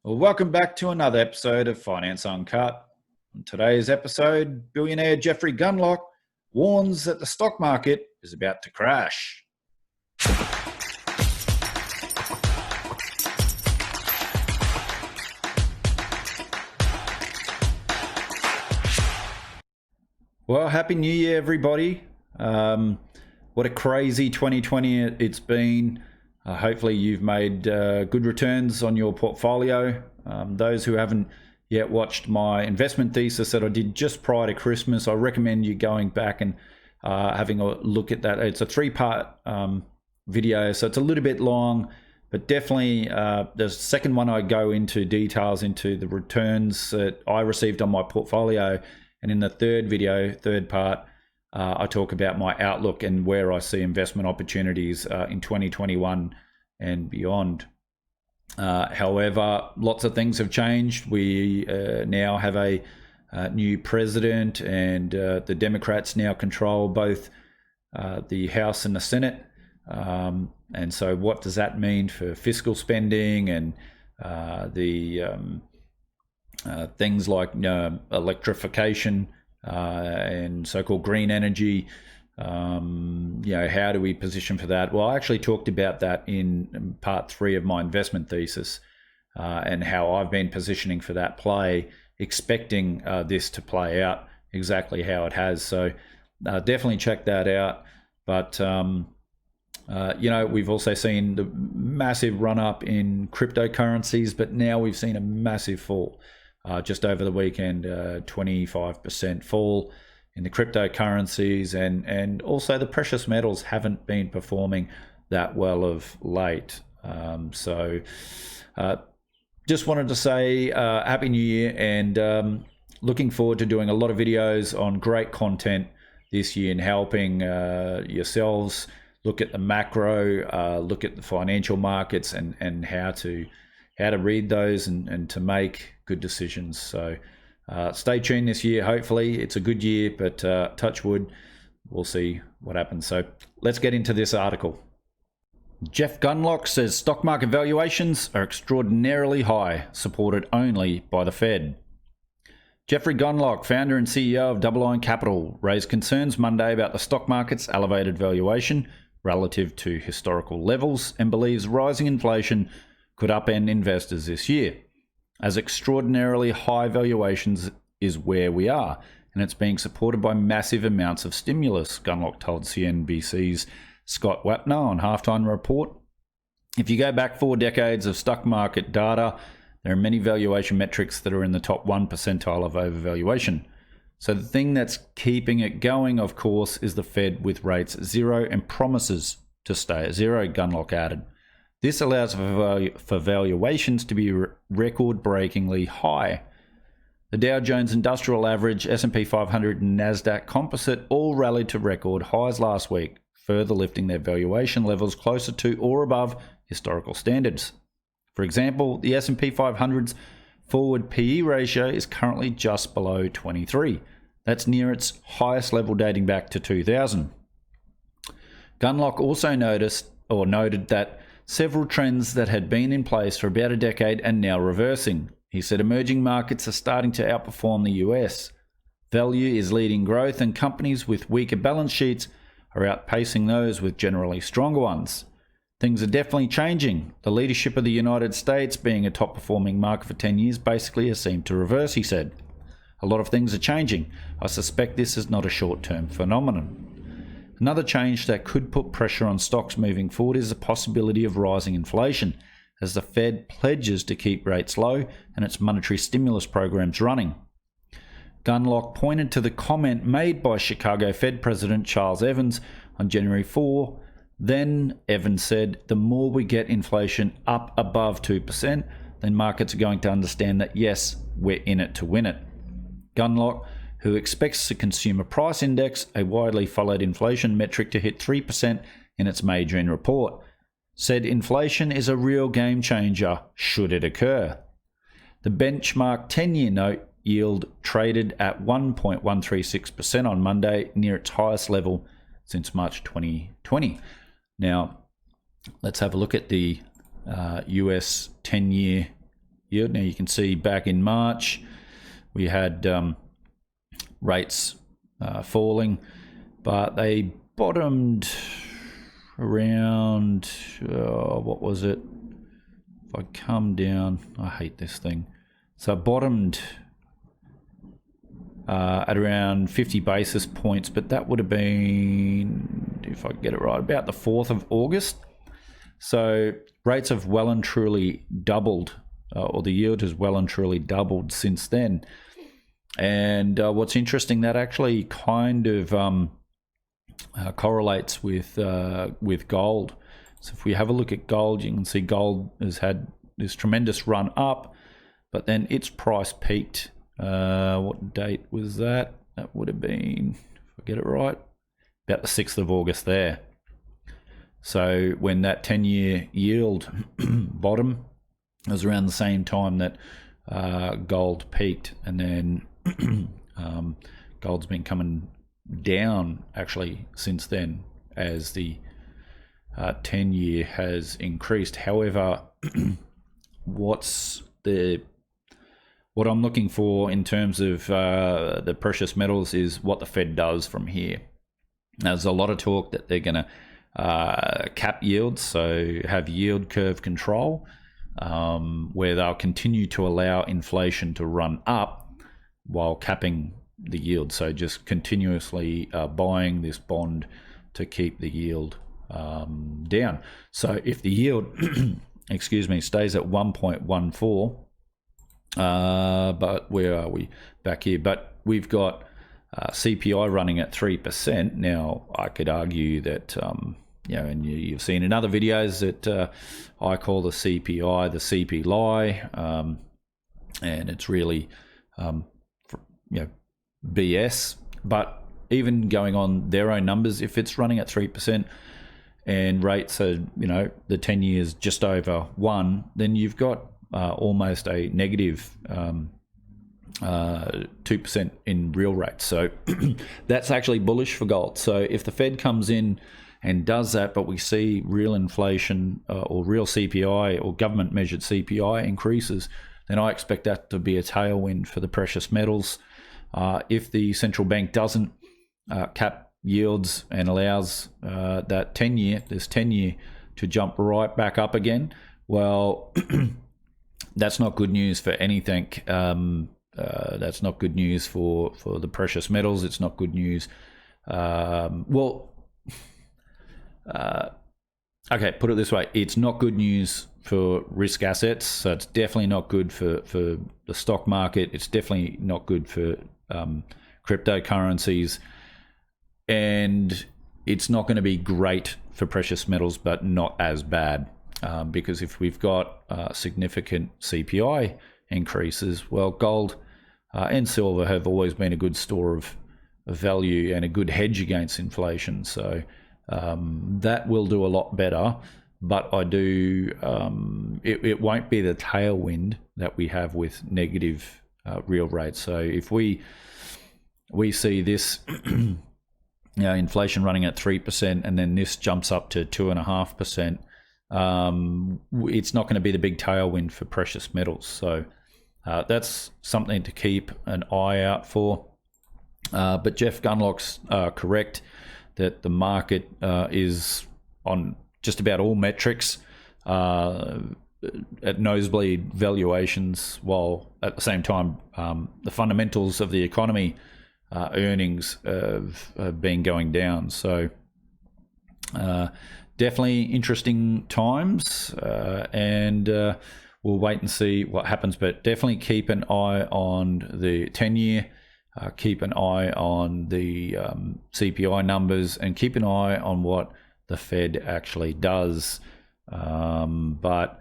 Well, welcome back to another episode of Finance Uncut. In today's episode, billionaire Jeffrey Gundlach warns that the stock market is about to crash. Well, Happy New Year, everybody. What a crazy 2020 it's been. Hopefully you've made good returns on your portfolio. Those who haven't yet watched my investment thesis that I did just prior to Christmas, I recommend you going back and having a look at that. It's a three-part video, so it's a little bit long, but definitely the second one I go into details into the returns that I received on my portfolio. And in the third part, I talk about my outlook and where I see investment opportunities in 2021 and beyond. However, lots of things have changed. We now have a new president, and the Democrats now control both the House and the Senate. And so what does that mean for fiscal spending and the things like electrification and so-called green energy? How do we position for that? Well, I actually talked about that in part 3 of my investment thesis, and how I've been positioning for that play, expecting this to play out exactly how it has. So definitely check that out. But we've also seen the massive run up in cryptocurrencies, but now we've seen a massive fall. Just over the weekend, 25% fall in the cryptocurrencies, and also the precious metals haven't been performing that well of late. Just wanted to say Happy New Year, and looking forward to doing a lot of videos on great content this year and helping yourselves look at the macro, look at the financial markets, and how to read those and to make good decisions. So stay tuned this year. Hopefully it's a good year, but touch wood, we'll see what happens. So let's get into this article. Jeff Gundlach says stock market valuations are extraordinarily high, supported only by the Fed. Jeffrey Gundlach, founder and CEO of Double Iron Capital, raised concerns Monday about the stock market's elevated valuation relative to historical levels, and believes rising inflation could upend investors this year, as extraordinarily high valuations is where we are, and it's being supported by massive amounts of stimulus, Gundlach told CNBC's Scott Wapner on Halftime Report. If you go back 4 decades of stock market data, there are many valuation metrics that are in the top 1 percentile of overvaluation. So the thing that's keeping it going, of course, is the Fed with rates at 0 and promises to stay at 0, Gundlach added. This allows for valuations to be record-breakingly high. The Dow Jones Industrial Average, S&P 500 and Nasdaq Composite all rallied to record highs last week, further lifting their valuation levels closer to or above historical standards. For example, the S&P 500's forward PE ratio is currently just below 23. That's near its highest level dating back to 2000. Gundlach also noted that several trends that had been in place for about a decade are now reversing. He said emerging markets are starting to outperform the US. Value is leading growth, and companies with weaker balance sheets are outpacing those with generally stronger ones. Things are definitely changing. The leadership of the United States, being a top-performing market for 10 years, basically has seemed to reverse, he said. A lot of things are changing. I suspect this is not a short-term phenomenon. Another change that could put pressure on stocks moving forward is the possibility of rising inflation, as the Fed pledges to keep rates low and its monetary stimulus programs running. Gundlach pointed to the comment made by Chicago Fed President Charles Evans on January 4. Then Evans said, the more we get inflation up above 2%, then markets are going to understand that yes, we're in it to win it. Gundlach, who expects the Consumer Price Index, a widely followed inflation metric, to hit 3% in its May June report, said inflation is a real game changer should it occur. The benchmark 10-year note yield traded at 1.136% on Monday, near its highest level since March 2020. Now, let's have a look at the US 10-year yield. Now you can see back in March we had rates falling, but they bottomed around, what was it? If I come down, I hate this thing. So it bottomed at around 50 basis points, but that would have been, if I get it right, about the 4th of August. So rates have well and truly doubled, or the yield has well and truly doubled since then. And what's interesting, that actually kind of correlates with gold. So if we have a look at gold, you can see gold has had this tremendous run up, but then its price peaked. What date was that? That would have been, if I get it right, about the 6th of August there. So when that 10-year yield bottom, it was around the same time that gold peaked, and then gold's been coming down actually since then as the 10-year has increased. However, what I'm looking for in terms of the precious metals is what the Fed does from here. Now, there's a lot of talk that they're going to cap yields, so have yield curve control, where they'll continue to allow inflation to run up while capping the yield. So just continuously buying this bond to keep the yield down. So if the yield, excuse me, stays at 1.14, but where are we back here? But we've got CPI running at 3%. Now, I could argue that, and you've seen in other videos that I call the CPI the CP lie, and it's really, BS. But even going on their own numbers, if it's running at 3% and rates are, the 10 years just over 1, then you've got almost a negative 2% in real rates. So that's actually bullish for gold. So if the Fed comes in and does that, but we see real inflation or real CPI or government measured CPI increases, then I expect that to be a tailwind for the precious metals. If the central bank doesn't cap yields and allows that 10-year to jump right back up again, well, that's not good news for anything. That's not good news for the precious metals. It's not good news. Okay, put it this way. It's not good news for risk assets. So it's definitely not good for the stock market. It's definitely not good for cryptocurrencies. And it's not going to be great for precious metals, but not as bad. Because if we've got significant CPI increases, well, gold and silver have always been a good store of value and a good hedge against inflation. So that will do a lot better. But I do, it won't be the tailwind that we have with negative real rates. So if we see this, inflation running at 3%, and then this jumps up to 2.5%. It's not going to be the big tailwind for precious metals. So that's something to keep an eye out for. But Jeff Gunlock's correct that the market is on just about all metrics at nosebleed valuations, while at the same time the fundamentals of the economy, earnings have been going down. So definitely interesting times, and we'll wait and see what happens, but definitely keep an eye on the 10-year, keep an eye on the CPI numbers, and keep an eye on what the Fed actually does. But,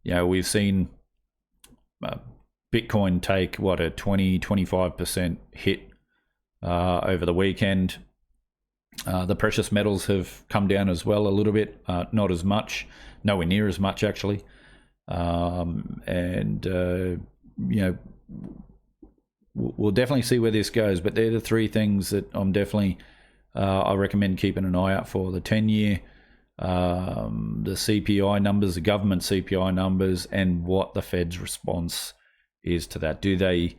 we've seen Bitcoin take, a 20-25% hit over the weekend. The precious metals have come down as well a little bit, not as much, nowhere near as much actually. We'll definitely see where this goes, but they're the three things that I'm definitely, I recommend keeping an eye out for: the 10-year, the CPI numbers, the government CPI numbers, and what the Fed's response is to that. Do they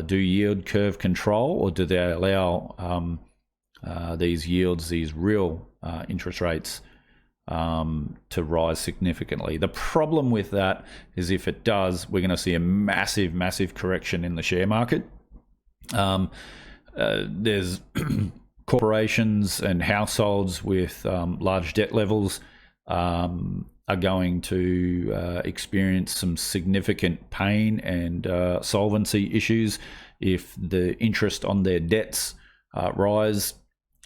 do yield curve control, or do they allow these yields, these real interest rates, to rise significantly? The problem with that is if it does, we're going to see a massive correction in the share market. There's corporations and households with large debt levels are going to experience some significant pain and solvency issues if the interest on their debts rise.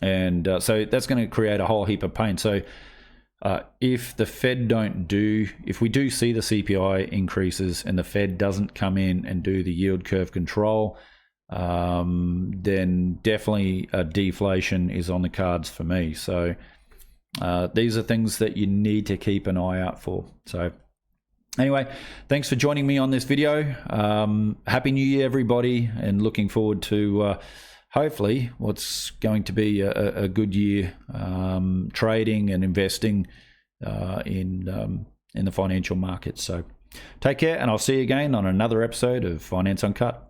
And so that's going to create a whole heap of pain. So if the Fed if we do see the CPI increases and the Fed doesn't come in and do the yield curve control, then definitely a deflation is on the cards for me. So these are things that you need to keep an eye out for. So anyway, thanks for joining me on this video. Happy New Year, everybody, and looking forward to hopefully what's going to be a good year trading and investing in the financial markets. So take care, and I'll see you again on another episode of Finance Uncut.